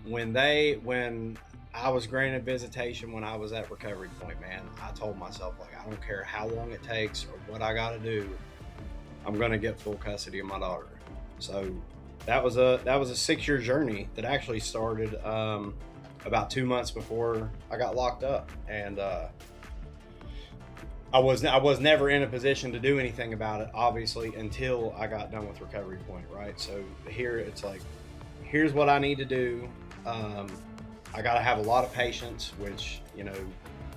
When I was granted visitation when I was at Recovery Point, man, I told myself, like, I don't care how long it takes or what I got to do, I'm gonna get full custody of my daughter. So that was a 6 year journey that actually started about 2 months before I got locked up, and I was never in a position to do anything about it, obviously, until I got done with Recovery Point, right? So here it's like, here's what I need to do. Um, I got to have a lot of patience, which,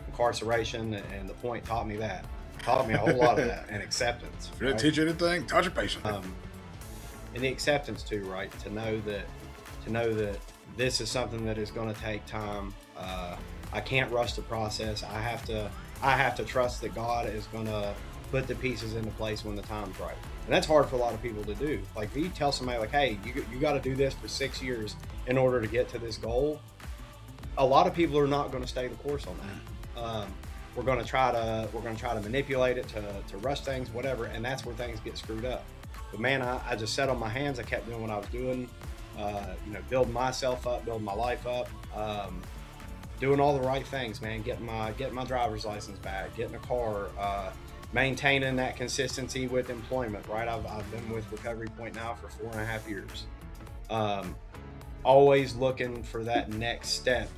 incarceration and the point taught me that. Taught me a whole lot of that, and acceptance, If you didn't right? teach you anything, taught you patience. And the acceptance too, right? To know that this is something that is going to take time. I can't rush the process. I have to trust that God is going to put the pieces into place when the time's right. And that's hard for a lot of people to do. Like, if you tell somebody, like, hey, you got to do this for 6 years in order to get to this goal, a lot of people are not going to stay the course on that. We're going to try to manipulate it to rush things, whatever, and that's where things get screwed up. But man, I just sat on my hands. I kept doing what I was doing, building myself up, building my life up, doing all the right things, man. Getting my driver's license back, getting a car, maintaining that consistency with employment. Right, I've been with Recovery Point now for 4.5 years. Um, Always looking for that next step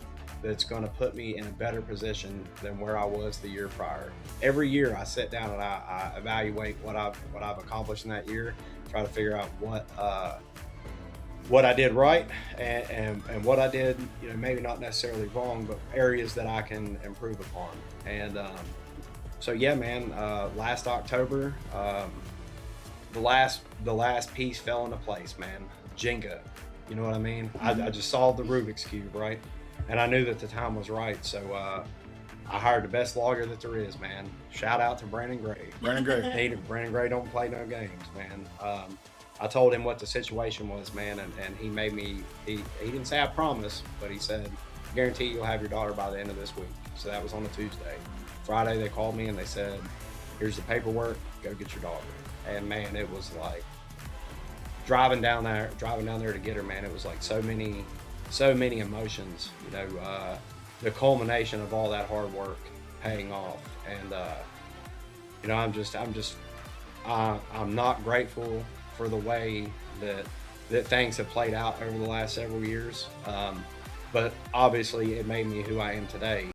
that's going to put me in a better position than where I was the year prior. Every year I sit down and I evaluate what I've accomplished in that year, try to figure out what I did right, and what I did, maybe not necessarily wrong, but areas that I can improve upon. And so yeah, man, last October, the last piece fell into place, man. Jenga, you know what I mean? I just solved the Rubik's cube, right? And I knew that the time was right, so I hired the best lawyer that there is, man. Shout out to Brandon Gray. Brandon Gray. Brandon Gray don't play no games, man. I told him what the situation was, man, and he made me. He didn't say I promise, but he said, guarantee you'll have your daughter by the end of this week. So that was on a Tuesday. Friday they called me and they said, here's the paperwork, go get your daughter. And man, it was like driving down there to get her, man. It was like so many emotions, the culmination of all that hard work paying off. And I'm not grateful for the way that things have played out over the last several years, but obviously it made me who I am today.